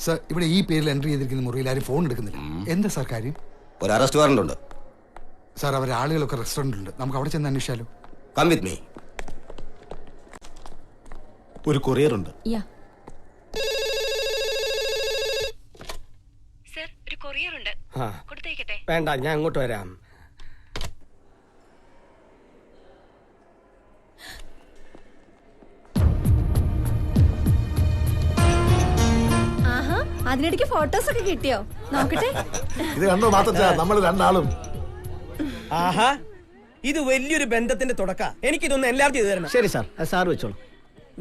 Sir, ഇവിടെ ഈ പേരിൽ എൻട്രി ചെയ്തിരിക്കുന്ന മുറിയിൽ ആരും ഫോൺ എടുക്കുന്നില്ല. എന്താ സാർ കാര്യം? ഒരു അറസ്റ്റ് വാറന്റ് ഉണ്ട് സാർ. അവരെ ആളുകളൊക്കെ റെസ്റ്റോറൻറ്റിലുണ്ട്. നമുക്ക് അവിടെ ചെന്ന് അന്വേഷിച്ചാലോ? Come with me. ഒരു കൊറിയർ ഉണ്ട്. സർ, ഒരു കൊറിയർ ഉണ്ട്. കൊടുത്തേക്കട്ടെ? വേണ്ട, ഞാൻ അങ്ങോട്ട് വരാം. അതിനിടയ്ക്ക് ഫോട്ടോസ് ഒക്കെ കിട്ടിയോ? നോക്കട്ടെ. ഇത് കണ്ടോ മാത്തച്ചാ, നമ്മൾ രണ്ടാളും. ആഹാ, ഇത് വലിയൊരു ബന്ധത്തിന്റെ തുടക്ക. എനിക്കിതൊന്ന് എല്ലാവരും ചെയ്തു തരണം. ശരി സാർ, സാർ വെച്ചോളൂ.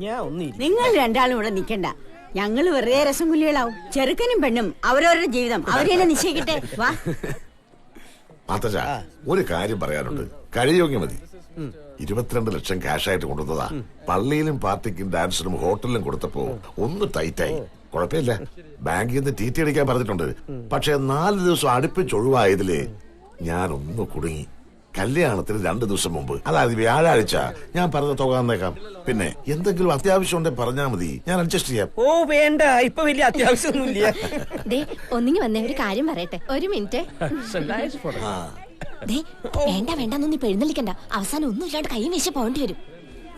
ഞാൻ ഒന്നില്ല. നിങ്ങൾ രണ്ടാളും ഇവിടെ നിൽക്കണ്ട. ഞങ്ങൾ വെറുതെ രസംകുല്ലികളാവും. ചെറുക്കനും പെണ്ണും അവരവരുടെ ജീവിതം അവരെന്നെ നിശ്ചയിക്കട്ടെ. വാ മാത്തച്ചാ, ഒരു കാര്യം പറയാനുണ്ട്. കഴിയോഗ്യ മതി. 22 ലക്ഷം ക്യാഷായിട്ട് കൊണ്ടുവന്നതാ. പള്ളിയിലും പാർട്ടിക്കും ഡാൻസിനും ഹോട്ടലിലും കൊടുത്തപ്പോ ഒന്ന് ടൈറ്റായി. കുഴപ്പമില്ല, ബാങ്കിൽ നിന്ന് ടി അടിക്കാൻ പറഞ്ഞിട്ടുണ്ട്. പക്ഷെ 4 ദിവസം അടുപ്പിച്ചൊഴിവായതില് ഞാനൊന്ന് കുടുങ്ങി. കല്യാണത്തിന് 2 ദിവസം മുമ്പ്, അതായത് വ്യാഴാഴ്ച, ഞാൻ പറഞ്ഞ തുക തന്നേക്കാം. പിന്നെ എന്തെങ്കിലും അത്യാവശ്യം ഉണ്ടെങ്കിൽ പറഞ്ഞാൽ മതി, ഞാൻ അഡ്ജസ്റ്റ് ചെയ്യാം. ഓ വേണ്ട, ഇപ്പൊ വലിയ അത്യാവശ്യമൊന്നുമില്ല. ഒന്നിങ്ങി വന്നേ, ഒരു കാര്യം പറയട്ടെ. ഒരു മിനിറ്റ്. വേണ്ട വേണ്ടെന്ന് നീ പെഴുന്നള്ളിക്കണ്ട. അവസാനം ഒന്നും ഇല്ലാണ്ട് കൈ വീശി പോകേണ്ടി വരും.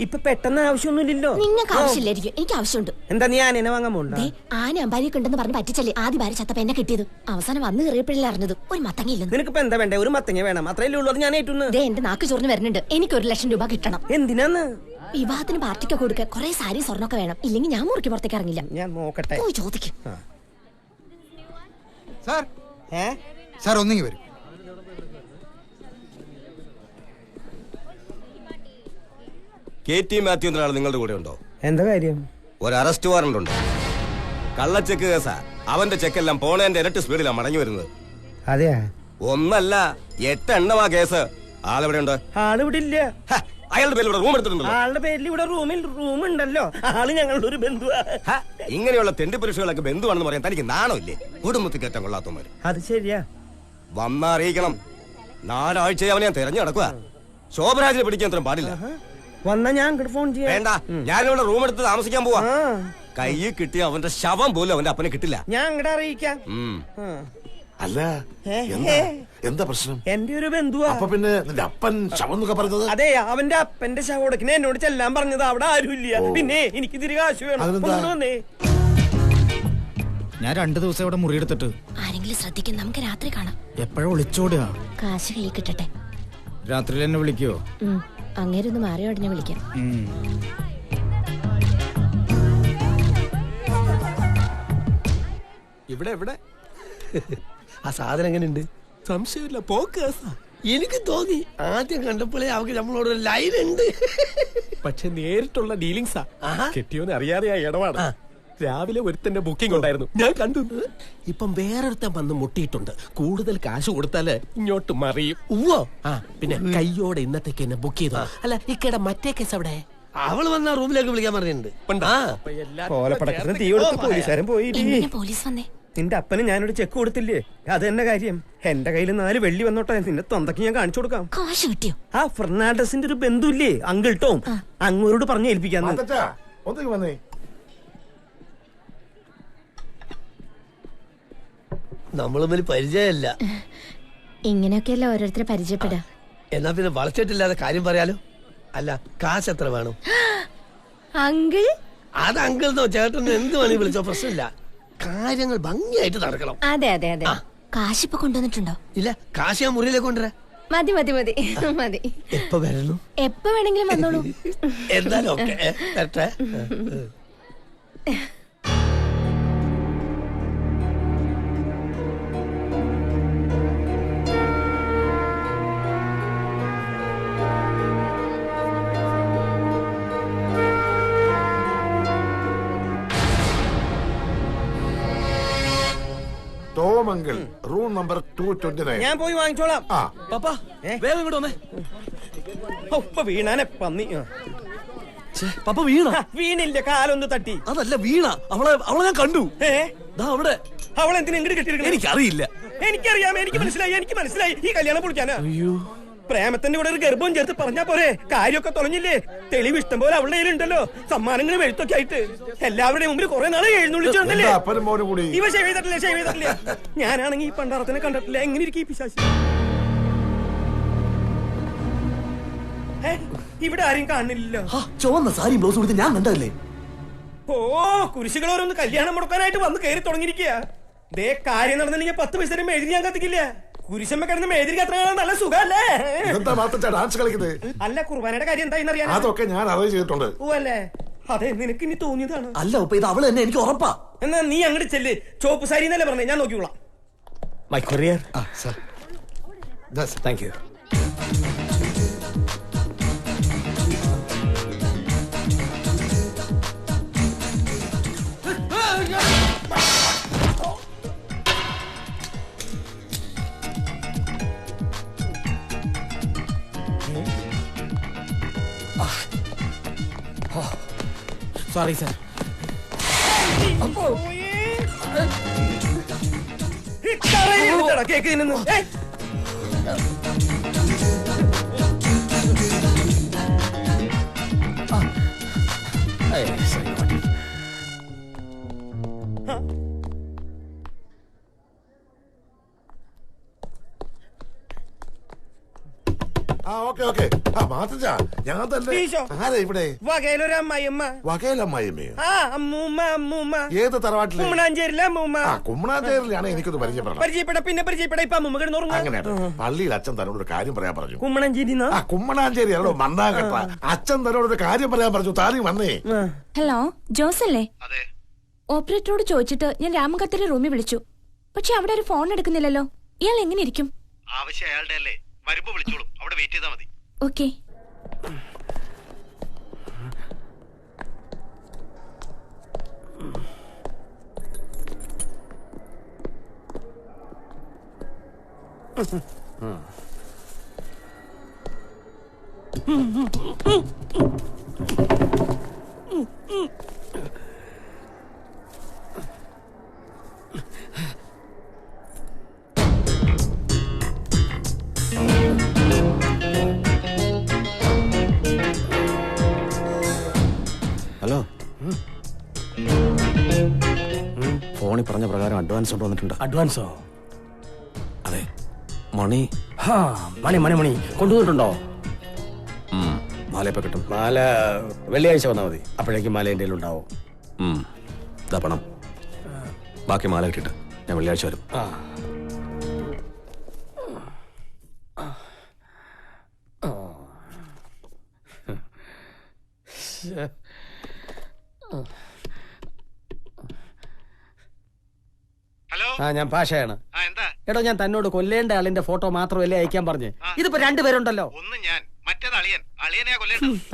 ഇപ്പൊ പെട്ടെന്ന് ആവശ്യമൊന്നുമില്ലല്ലോ. നിങ്ങൾക്ക് ആവശ്യമില്ലായിരിക്കും, എനിക്ക് ആവശ്യമുണ്ട്. എന്താ, നീ ആനേനെ വാങ്ങാൻ പോണ്ട? ആന അമ്പാരിയൊക്കെ ഉണ്ടെന്ന് പറഞ്ഞ് പറ്റിച്ചല്ലേ ആദ്യ ഭാര്യ ചത്തപ്പ എന്നെ കിട്ടിയത്. അവസാനം വന്ന് കയറിയപ്പോഴല്ലേ അറിഞ്ഞത് ഒരു മത്തങ്ങയില്ലെന്ന്. നിനക്കിപ്പോ എന്താ വേണ്ടേ? ഒരു മത്തങ്ങ വേണം, അത്രയല്ലേ ഉള്ളൂ. അത് ഞാൻ ഏറ്റുന്നു. എന്റെ നാക്ക് ചൊറിഞ്ഞ് വരുന്നുണ്ട്. എനിക്ക് 1 ലക്ഷം രൂപ കിട്ടണം. എന്തിനാന്ന്? വിവാഹത്തിന് പാർട്ടിക്ക് കൊടുക്കാൻ കുറെ സാരി സ്വർണ്ണൊക്കെ വേണം. ഇല്ലെങ്കിൽ ഞാൻ മുറിക്ക് പുറത്തേക്ക് ഇറങ്ങില്ല. ഞാൻ നോക്കട്ടെ. ചോദിക്കും. സാർ, സാർ ഒന്നിങ്ങി വരും. KT മാത്യു എന്നൊരാൾ നിങ്ങളുടെ കൂടെ ഉണ്ടോ? എന്താ കാര്യം? ഒരു അറസ്റ്റ് വാറന്റ് ഉണ്ട്. കള്ളച്ചെക്ക് കേസാ. അവന്റെ ചെക്കെല്ലാം പോണേന്റെ ഇരട്ടി സ്പീഡിലാണ് മടങ്ങി വരുന്നത്. അതെയാ? ഒന്നല്ല, 8 എണ്ണമാ കേസ്. ആളെവിടെ ഉണ്ട്? ആളിവിടെ ഇല്ല. അയാളുടെ പേരിൽ ഇവിടെ റൂം എടുത്തിട്ടുണ്ടല്ലോ. ആളുടെ പേരിൽ ഇവിടെ റൂം ഉണ്ടല്ലോ. ആള് ഞങ്ങളുടെ ഒരു ബന്ധുവാ. ഇങ്ങനെയുള്ള തെണ്ടി പുരുഷകളൊക്കെ ബന്ധുവാണെന്ന് പറയാൻ തനിക്ക് നാണമില്ലേ? കുടുംബത്തിൽ കയറ്റം കൊള്ളാത്തവന്മാര്. അത് ശരിയാ. വന്നാ അറിയിക്കണം. 4 ആഴ്ചയെ അവനെ ഞാൻ തെരഞ്ഞു നടക്കുക. ശോഭരാജിനെ പിടിക്കാൻ അത്രയും പാടില്ല. വന്നാ ഞാൻ അങ്ങോട്ട് ഫോൺ ചെയ്യാം. വേണ്ട, ഞാനിവിടെ റൂം എടുത്ത് താമസിക്കാൻ പോവാ. കയ്യിൽ കിട്ടിയ അവന്റെ ശവം പോലും അവന്റെ അപ്പനെ കിട്ടില്ല. ഞാൻ അങ്ങോട്ട് അറിയിക്കാം. അല്ല, എന്താ പ്രശ്നം? എന്റെ ഒരു ബന്ധുവാ. അപ്പൊ പിന്നെ നിന്റെ അപ്പൻ ശവം എന്നൊക്കെ പറഞ്ഞത്? അതെ, അവന്റെ അപ്പന്റെ ശവോടക്കിനെ എന്നോട് ചെല്ലാൻ പറഞ്ഞത്. അവിടെ ആരുമില്ല. പിന്നെ എനിക്ക് തിരികെ കാശ് വേണം. ഞാൻ 2 ദിവസം ഇവിടെ മുറിയെടുത്തിട്ട്. ആരെങ്കിലും ശ്രദ്ധിക്കും, നമുക്ക് രാത്രി കാണാം. എപ്പോഴും ഒളിച്ചോടുക. കാശ് കൈ കിട്ടട്ടെ. രാത്രിയിൽ എന്നെ വിളിക്കുവോ? അങ്ങേരൊന്ന് മാറിയ ഉടനെ വിളിക്കാം. ഇവിടെ എവിടെ ആ സാധനം എങ്ങനെയുണ്ട്? സംശയമില്ല, പോക്ക്. എനിക്ക് തോന്നി ആദ്യം കണ്ടപ്പോഴേ അവർക്ക് നമ്മളോട് ഒരു ലൈൻ ഉണ്ട്. പക്ഷെ നേരിട്ടുള്ള ഡീലിങ്സാ. കെട്ടിയോന്ന് അറിയാതെ ഇടപാട്. രാവിലെ ഒരുത്തന്റെ ബുക്കിംഗ് ഉണ്ടായിരുന്നു, ഞാൻ കണ്ടു. ഇപ്പം വേറൊരുത്തൻ വന്ന് മുട്ടിയിട്ടുണ്ട്. കൂടുതൽ കാശ് കൊടുത്താല് ഇങ്ങോട്ട് മറിയും. പിന്നെ കയ്യോടെ ഇന്നത്തേക്ക് എന്നെ ബുക്ക് ചെയ്തു. അല്ല, ഇക്കടെ മറ്റേ കേസ് അവിടെ? അവള് വന്ന റൂമിലേക്ക് വിളിക്കാൻ പറഞ്ഞിട്ടുണ്ട്. തീ കൊടുത്ത് പോലീസുകാരൻ പോയി. പോലീസ് വന്നേ. നിന്റെ അപ്പന് ഞാനൊരു ചെക്ക് കൊടുത്തില്ലേ? അത് തന്നെ കാര്യം. എന്റെ കയ്യിൽ 4 വെള്ളി വന്നോട്ടെ. നിന്റെ തൊന്തക്ക് ഞാൻ കാണിച്ചു കൊടുക്കാം. കാശ് കിട്ടിയോ? ആ ഫെർണാണ്ടസിന്റെ ഒരു ബന്ധു ഇല്ലേ, അങ്കിൾ ടോം, അങ്ങോരോട് പറഞ്ഞ് ഏൽപ്പിക്കാന്ന്. നമ്മള് പരിചയമല്ല. ഇങ്ങനെയൊക്കെയല്ല ഓരോരുത്തരെ പരിചയപ്പെടാ. എന്നാ പിന്നെ വളച്ചിട്ടില്ലാതെ കാര്യം പറയാലോ. അല്ല, കാശ് എത്ര വേണം? അങ്കിൾ. അത് അങ്കിൾന്നോ ചേട്ടനോ എന്ത് വേണേ വിളിച്ചോ, പ്രശ്നമില്ല. കാര്യങ്ങൾ ഭംഗിയായിട്ട് നടക്കണം. അതെ അതെ അതെ. കാശ് ഇപ്പൊ കൊണ്ടുവന്നിട്ടുണ്ടോ? ഇല്ല, കാശ് ഞാൻ മുറിയിലേക്ക് കൊണ്ടുവരാ. മതി മതി മതി മതി. എപ്പോ വരണം? എപ്പോ വേണമെങ്കിലും വന്നോളൂ. എന്തായാലും okay. Tom uncle, room number 229. ഞാൻ പോയി വാങ്ങിച്ചോളാം. വേഗം ഇങ്ങോട്ട് വന്നേ. വീണാനെ പന്നി. പപ്പ വീണ? വീണില്ല, കാലൊന്ന് തട്ടി. അതല്ല വീണ, അവളെ ഞാൻ കണ്ടു. അവിടെ. അവളെന്തിനാ ഇങ്ങോട്ട് കെട്ടിയിരിക്കുന്നത്? എനിക്കറിയില്ല. എനിക്കറിയാം, എനിക്ക് മനസ്സിലായി. ഈ കല്യാണം പൊളിക്കാനാ. അയ്യോ, പ്രേമത്തിന്റെ കൂടെ ഒരു ഗർഭവും ചേർത്ത് പറഞ്ഞാ പോരെ, കാര്യമൊക്കെ തുറഞ്ഞില്ലേ? തെളിവ് ഇഷ്ടം പോലെ അവളുടെ കയ്യിലുണ്ടല്ലോ, സമ്മാനങ്ങളും എഴുത്തൊക്കെ ആയിട്ട്. എല്ലാവരുടെയും മുമ്പിൽ കുറെ നാളെ എഴുന്നള്ളിച്ചോണ്ടല്ലേ. ഇവ ഷേവ് ചെയ്തിട്ടില്ല. ഞാനാണെങ്കിൽ ഈ പണ്ടാറത്തിനെ കണ്ടിട്ടില്ല. എങ്ങനെ ഇരിക്കും ഈ പിശാചി? ഇവിടെ ആരും കാണുന്നില്ലല്ലോ. ചുവന്ന സാരി ബ്ലൗസ് കൊടുത്ത് ഞാൻ കണ്ടതല്ലേ? ഓ, കുരിശുകളോരൊന്ന് കല്യാണം മുടക്കാനായിട്ട് വന്ന് കയറി തുടങ്ങിയിരിക്കുക. ദേ കാര്യം നടന്നില്ലെങ്കിൽ 10 പൈസ എഴുതി ഞാൻ കത്തിക്കില്ല. കുരിശമ്മ കിടന്ന് മേതിരി അത്ര നല്ല സുഖല്ലേ? ഡാൻസ് കളിക്കുന്നത് അല്ല, കുർബാനയുടെ കാര്യം എന്തായെന്നറിയാൻ. അതൊക്കെ ഞാൻ അറേഞ്ച് ചെയ്തിട്ടുണ്ട്. ഓ അല്ലേ, അതെ, നിനക്ക് ഇനി തോന്നിയതാണ്. അല്ല ഉപ്പ, ഇത് അവള് തന്നെ, എനിക്ക് ഉറപ്പാ. എന്നാ നീ അങ്ങോട്ട് ചെല്ല്. ചോപ്പ് സാരി എന്നല്ലേ പറഞ്ഞേ, ഞാൻ നോക്കിക്കോളാം. My courier. Thank you. Sorry sir. Cake okay. ഞാൻ തന്നെ. ആരാ ഇവിടെ? വകയിലൊരു അമ്മായിയമ്മ. വകയിലമ്മായിമ്മയോ? അമ്മൂമ്മ. ഏത് തറവാട്ടില്? കുമ്മണാഞ്ചേരിയിലെ അമ്മൂമ്മ. കുമ്മണാഞ്ചേരിയിലാണ്. എനിക്കൊന്ന് പരിചയപ്പെട ഇപ്പൊ അമ്മൂമ്മ കിടന്നുറങ്ങും. അങ്ങനെ പള്ളിയിൽ അച്ഛൻ തന്നോട് ഒരു കാര്യം പറയാൻ പറഞ്ഞു. കുമ്മണാഞ്ചേരി. കുമ്മണാഞ്ചേരി ആണോ മണ്ണാകട്ട? അച്ഛൻ തന്നോട് ഒരു കാര്യം പറയാൻ പറഞ്ഞു. താലി വന്നേ. ഹലോ, ജോസ് അല്ലേ? ഓപ്പറേറ്ററോട് ചോദിച്ചിട്ട് ഞാൻ രാമകത്തിന്റെ റൂമിൽ വിളിച്ചു. പക്ഷെ അവിടെ ഒരു ഫോൺ എടുക്കുന്നില്ലല്ലോ. ഇയാൾ എങ്ങനെ ഇരിക്കും? ആവശ്യം അയാളുടെ അല്ലേ, വരുമ്പോ വിളിച്ചോളും. അവിടെ വെയിറ്റ് ചെയ്താൽ മതി. ഓക്കെ. ഹലോ, ഫോണിൽ പറഞ്ഞ പ്രകാരം അഡ്വാൻസ് കൊണ്ടുവന്നിട്ടുണ്ട്. അഡ്വാൻസോ? അതെ, മണി. മണി കൊണ്ടുവന്നിട്ടുണ്ടോ? മാലയപ്പോ കിട്ടും. മാല വെള്ളിയാഴ്ച വന്നാൽ മതി. അപ്പോഴേക്കും മാല എൻ്റെ ഉണ്ടാവും. ഇതാ പണം. ബാക്കി മാല കിട്ടിട്ട് ഞാൻ വെള്ളിയാഴ്ച വരും. ഞാൻ പാഷയാണ്. എടോ, ഞാൻ തന്നോട് കൊല്ലേണ്ട ആളിന്റെ ഫോട്ടോ മാത്രമല്ലേ അയക്കാൻ പറഞ്ഞ്. ഇതിപ്പോ രണ്ടുപേരുണ്ടല്ലോ.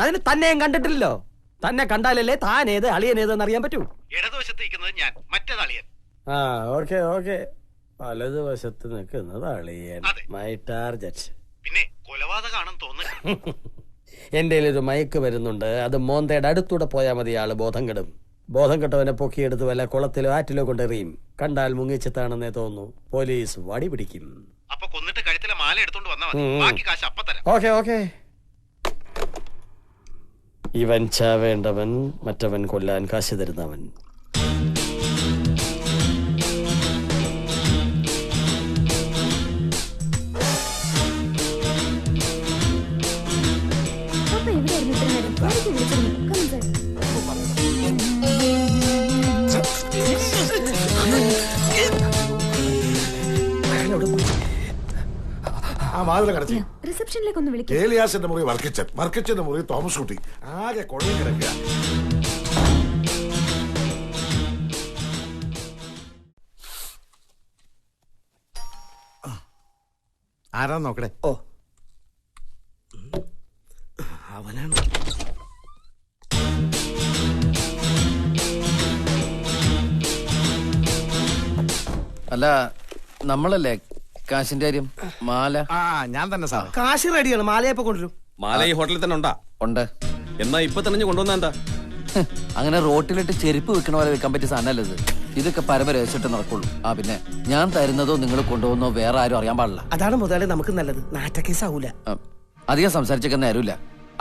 അതിന് തന്നെയും കണ്ടിട്ടില്ലല്ലോ. തന്നെ കണ്ടാലല്ലേ താനേത് അളിയനേതെന്ന് അറിയാൻ പറ്റൂ. ഓക്കെ. വലതുവശത്ത് നിൽക്കുന്നത് അളിയൻ. My target. പിന്നെ കൊലപാതകമാണെന്ന് തോന്നുന്നു. എന്റെ ഒരു മയക്ക് വരുന്നുണ്ട്. അത് മോന്തയുടെ അടുത്തൂടെ പോയാൽ മതി. ആള് ബോധം കെടും. ബോധം കെട്ടവനെ പൊക്കിയെടുത്ത് വല്ല കുളത്തിലോ ആറ്റിലോ കൊണ്ടെറിയും. കണ്ടാൽ മുങ്ങിച്ചെത്താണെന്നേ തോന്നുന്നു. പോലീസ് വടി പിടിക്കും. അപ്പൊ കൊന്നിട്ട് കഴുത്തിലെ മാല എടുത്തോണ്ട് വന്നാ മതി. ബാക്കി കാശ് അപ്പ തരാം. ഓക്കെ. ഇവൻ ചാവേണ്ടവൻ, മറ്റവൻ കൊല്ലാൻ കാശ് തരുന്നവൻ. റിസപ്ഷനിലേക്ക് ഒന്ന് വിളിക്കും. ഏലിയാസിന്റെ മുറി വർക്കിച്ചന്റെ മുറി തോമസ് കുട്ടി. ആകെ കുഴഞ്ഞു കിടക്കുക. ആരാ നോക്കടേ? ഓ, അവനാണ്. അല്ല, നമ്മളല്ലേ കാശിന്റെ കാര്യം? മാല ഞാൻ തന്നെ സാർ. കാശ് റെഡിയാണ്. മാലയപ്പോ കൊണ്ടുവരും. മാല ഈ ഹോട്ടലിൽ തന്നെ ഉണ്ട്. എന്നാ ഇപ്പൊ തന്നെ കൊണ്ടുവന്നാ എന്താ? അങ്ങനെ റോട്ടിലിട്ട് ചെരുപ്പ് വെക്കണ പോലെ വെക്കാൻ പറ്റിയ സാധനമല്ലത്. ഇതൊക്കെ പരമരഹസ്യമായിട്ട് നടക്കുള്ളൂ. പിന്നെ ഞാൻ തരുന്നതോ നിങ്ങൾ കൊണ്ടുപോകുന്നോ വേറെ ആരും അറിയാൻ പാടില്ല. അതാണ് മുതലാളി നമുക്ക് നല്ലത്. നാറ്റക്കേസാവൂല. അധികം സംസാരിച്ചേക്കുന്ന നേരമില്ല.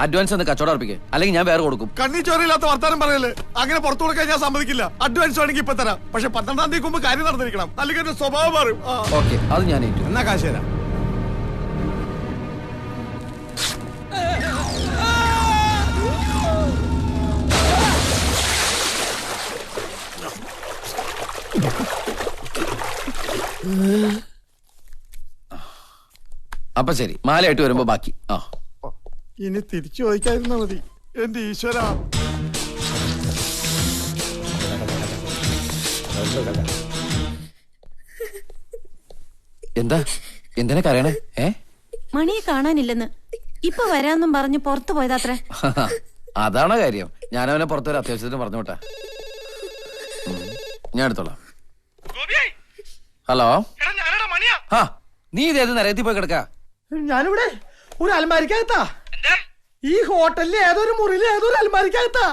അഡ്വാൻസ് ഒന്ന് കച്ചവടം ഉറപ്പിക്കേ, അല്ലെങ്കിൽ ഞാൻ വേറെ കൊടുക്കും. കണ്ണി ചോരയില്ലാത്ത വർത്താനം പറയല്ലേ. അങ്ങനെ പുറത്തു കൊടുക്കാൻ ഞാൻ സമ്മതിക്കില്ല. അഡ്വാൻസ് വേണമെങ്കിൽ ഇപ്പൊ തരാം. പക്ഷെ 12-ാം തീയതി മുമ്പ് കാര്യം നടന്നിരിക്കണം, അല്ലെങ്കിൽ എന്റെ സ്വഭാവം മാറും. ഓക്കെ, അത് ഞാൻ ഏറ്റു. എന്നാ കാശ് തരാം. അപ്പൊ ശരി, മാലയായിട്ട് വരുമ്പോ ബാക്കി. ഇനി തിരിച്ചു ചോദിക്കാതിരുന്നാ മതി. എന്റെ ഈശ്വര, എന്തിനാ കരയണേ? മണിയെ കാണാനില്ലെന്ന് ഇപ്പൊ വരാന്നും പറഞ്ഞ് പുറത്തു പോയതാത്രേ. അതാണോ കാര്യം? ഞാനവനെ പുറത്തൊരു അത്യാവശ്യത്തിന് പറഞ്ഞു വിട്ടാ. ഞാൻ എടുത്തോളാം. ഹലോ, നീ ഇതേത് നരകത്തിൽ പോയി കിടക്ക? ഞാനിവിടെ ഒരു അലമാരിക്കകത്താ. ഈ ഹോട്ടലിൽ ഏതൊരു മുറിയിൽ ഏതൊരു അലമാരിക്കകത്താ.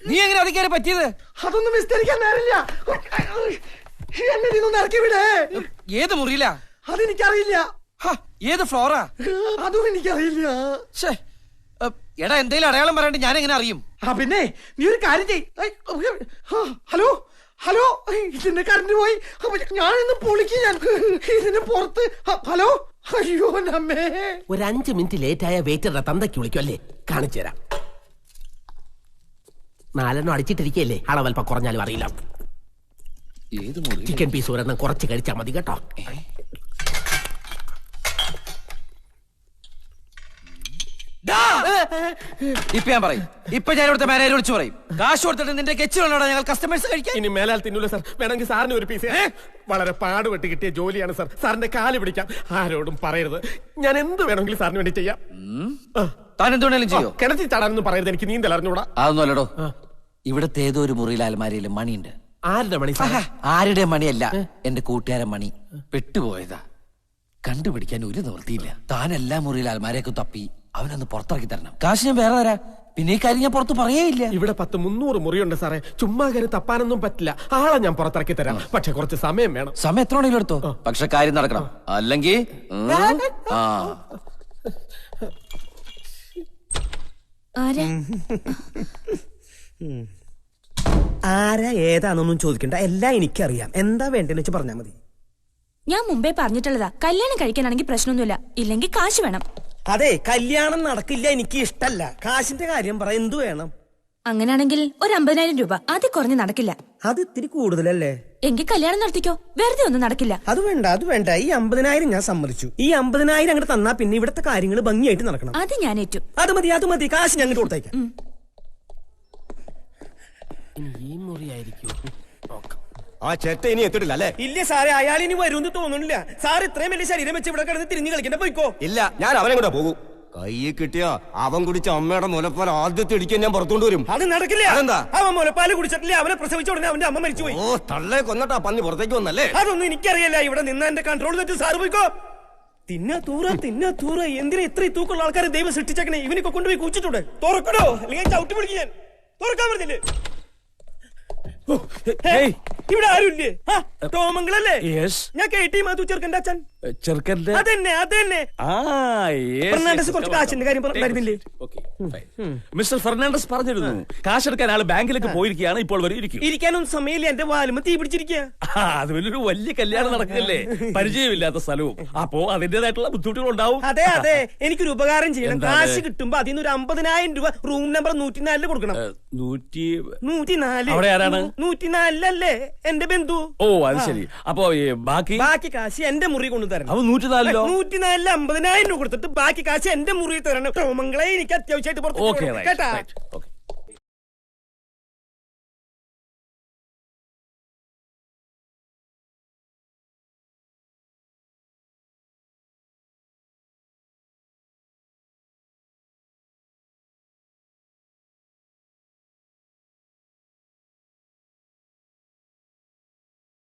നീ എങ്ങനെ അതിക്കാരെ പറ്റിയത്? അതൊന്നും വിസ്തരിക്കാൻ നേരില്ല. എന്നെ ഇതൊന്നും ഇറക്കി വിടെ. ഏത് മുറിയിലാ? അതെനിക്കറിയില്ല. ഏത് ഫ്ലോറാ? അതും എനിക്കറിയില്ല. എടാ, എന്തെങ്കിലും അടയാളം പറയാണ്ട് ഞാൻ എങ്ങനെ അറിയും? പിന്നെ നീ ഒരു കാര്യം ചെയ്. ഹലോ ഹലോ, ഇതിന്റെ കറണ്ട് പോയി. ഞാനിന്ന് പൊളിക്ക്. ഞാൻ ഇതിന്റെ പുറത്ത്. ഹലോ, അയ്യോ നമ്മേ. ഒരു 5 മിനിറ്റ് ലേറ്റ് ആയ വെയിറ്ററുടെ തന്തയ്ക്ക് വിളിക്കും അല്ലേ? കാണിച്ചു തരാം. 4 അടിച്ചിട്ടിരിക്കല്ലേ, അളവൽപ്പം കുറഞ്ഞാലും അറിയില്ല. ചിക്കൻ പീസ് ഒരെണ്ണം കുറച്ച് കഴിച്ചാൽ മതി കേട്ടോ. ഇപ്പൊ ഞാൻ പറയും. ഇപ്പൊ ഞാൻ ഇവിടുത്തെ മാനേജർ വിളിച്ചു പറയും. കാശ് കൊടുത്തിട്ട് നിന്റെ കെച്ചിലുണ്ടോ ഞങ്ങൾ കസ്റ്റമേഴ്സ് കഴിക്കാൻ? ഇനി മേലാൽ തിന്നൂല സാർ. വേണമെങ്കിൽ സാറിന് ഒരു പീസ്. വളരെ പാടുപെട്ട് കിട്ടിയ ജോലിയാണ് സാർ. സാറിന്റെ കാല് പിടിക്കാം. ആരോടും പറയരുത്. ഞാൻ എന്ത് വേണമെങ്കിലും സാറിന് വേണ്ടി ചെയ്യാം. താൻ എന്തുകൊണ്ടെങ്കിലും ചെയ്യോ? കിണറ്റിൽ ചാടാനൊന്നും പറയരുത്. എനിക്ക് നീന്തൽ അറിഞ്ഞൂടാ. അതൊന്നും അല്ലടോ. ഇവിടുത്തെ ഏതോ ഒരു മുറിയിൽ അലമാരിയിൽ മണിയുണ്ട്. ആരുടെ മണി? ആരുടെ മണിയല്ല, എന്റെ കൂട്ടുകാരൻ മണി. പെട്ടുപോയതാ. കണ്ടുപിടിക്കാൻ ഒരു നിവൃത്തിയില്ല. താൻ എല്ലാ മുറിയിൽ അലമാരയൊക്കെ തപ്പി അവനൊന്ന് പുറത്തിറക്കി തരണം. കാശ് ഞാൻ വേറെ തരാം. പിന്നെ ഈ കാര്യം ഞാൻ പുറത്ത് പറയേയില്ല. ഇവിടെ 10-300 മുറിയുണ്ട് സാറേ. ചുമ്മാ കയറി തപ്പാനൊന്നും പറ്റില്ല. ആളെ ഞാൻ പുറത്തിറക്കി തരാം. പക്ഷെ കുറച്ച് സമയം വേണം. സമയം എത്ര വേണമെങ്കിലും എടുത്തോ, പക്ഷെ കാര്യം നടക്കണം. അല്ലെങ്കിൽ ആരാ ഏതാണെന്നൊന്നും ചോദിക്കണ്ട. എല്ലാം എനിക്കറിയാം. എന്താ വേണ്ടെന്ന് വെച്ച് പറഞ്ഞാൽ മതി. ഞാൻ മുമ്പേ പറഞ്ഞിട്ടുള്ളതാ, കല്യാണം കഴിക്കാനാണെങ്കിൽ പ്രശ്നമൊന്നുമില്ല, ഇല്ലെങ്കിൽ കാശ് വേണം. അതെ, കല്യാണം നടക്കില്ല, എനിക്ക് ഇഷ്ടല്ല. കാശിന്റെ കാര്യം പറ, എന്തു വേണം? അങ്ങനെയാണെങ്കിൽ ഒരു 50,000 രൂപ. അത് കുറഞ്ഞ് നടക്കില്ല. അത് ഇത്തിരി കൂടുതലല്ലേ? എങ്കിൽ കല്യാണം നടത്തിക്കോ, വെറുതെ ഒന്നും നടക്കില്ല. അത് വേണ്ട. ഈ 50,000 ഞാൻ സമ്മതിച്ചു. ഈ 50,000 അങ്ങോട്ട് തന്നാ പിന്നെ ഇവിടുത്തെ കാര്യങ്ങൾ ഭംഗിയായിട്ട് നടക്കണം. അത് ഞാൻ ഏറ്റു. അത് മതി. കാശ് ഞാൻ അങ്ങോട്ട് കൊടുത്തേക്കാം. ഈ മുറിയായിരിക്കും. ആ ചെറ്റ ഇനി എത്തിട്ടില്ല അല്ലേ? ഇല്ല സാറേ, അയാൾ ഇനി വരുമെന്ന് തോന്നുന്നില്ല. സാർ ഇത്രയും വലിയ ശരീരം വെച്ച് ഇവിടെ കിടന്ന് തിരിഞ്ഞു കളിക്കണ്ട, പോയിക്കോ. ഇല്ല, ഞാൻ അവനെ കൂടെ പോകും. കയ്യിൽ കിട്ടിയ അവൻ കുടിച്ച അമ്മയുടെ മുലപ്പാൽ ആദ്യത്തെ ഇടിക്കാൻ ഞാൻ പുറത്തുകൊണ്ട് വരും. അത് നടക്കില്ല. അതെന്താ? അവൻ മുലപ്പാല് കുടിച്ചിട്ടില്ല. അവനെ പ്രസവിച്ച ഉടനെ അവന്റെ അമ്മ മരിച്ചുപോയി. ഓ, തള്ളെ കൊന്നിട്ടാ പന്നി പുറത്തേക്ക് വന്നല്ലേ? അതൊന്നും എനിക്കറിയില്ല. ഇവിടെ നിന്ന് എന്റെ കൺട്രോൾ തെറ്റ്. സാറ് പോയിക്കോ. തിന്നാ തൂറ. എന്തിനാ ഇത്രയും തൂക്കുള്ള ആൾക്കാരെ ദൈവം സൃഷ്ടിച്ചേക്കണേ? ഇവനൊക്കെ കൊണ്ടുപോയി കുച്ചിട്ടൂടെ? തുറക്കണോ, അല്ലെങ്കിൽ ചവിട്ടി പിടിക്കും ഞാൻ. തുറക്കാൻ പറഞ്ഞില്ലേ? ഇവിടെ ആരുമില്ലേ? ടോമംഗളല്ലേ? ഞാൻ KT മാധു, ചെറുക്കന്റെ അച്ഛൻ. ചെറുക്കന്റെ അതന്നെ. ഫെർണാണ്ടസ് കുറച്ച് കാശിന്റെ കാര്യം പറഞ്ഞിരുന്നില്ലേ? മിസ്റ്റർ ഫെർണാണ്ടസ് പറഞ്ഞിരുന്നു കാശെടുക്കാൻ ആള് ബാങ്കിലേക്ക് പോയിരിക്കുകയാണ്. ഇപ്പോൾ വരെ ഇരിക്കാനൊന്നും സമയമില്ല. എന്റെ വാലുമ തീ പിടിച്ചിരിക്കുക. അത് വലിയ കല്യാണം നടക്കില്ലേ? പരിചയമില്ലാത്ത സ്ഥലവും. അപ്പോ അതിന്റേതായിട്ടുള്ള ബുദ്ധിമുട്ടുകൾ ഉണ്ടാവും. അതെ. എനിക്കൊരു ഉപകാരം ചെയ്യണം. കാശ് കിട്ടുമ്പോ അതിന് ഒരു 50,000 രൂപ റൂം നമ്പർ 104 കൊടുക്കണം. 104 അവിടെ ആരാണ്? 104 എന്റെ ബന്ധു. ഓ, അത് ശരി. അപ്പൊ ബാക്കി കാശ് എന്റെ മുറി കൊണ്ടു തരണം. അപ്പൊ 104 50,000 രൂപ കൊടുത്തിട്ട് ബാക്കി കാശ് എന്റെ മുറി തരണം. ടോമംഗളെ എനിക്ക് അത്യാവശ്യമായിട്ട് പുറത്ത് കേട്ടാ.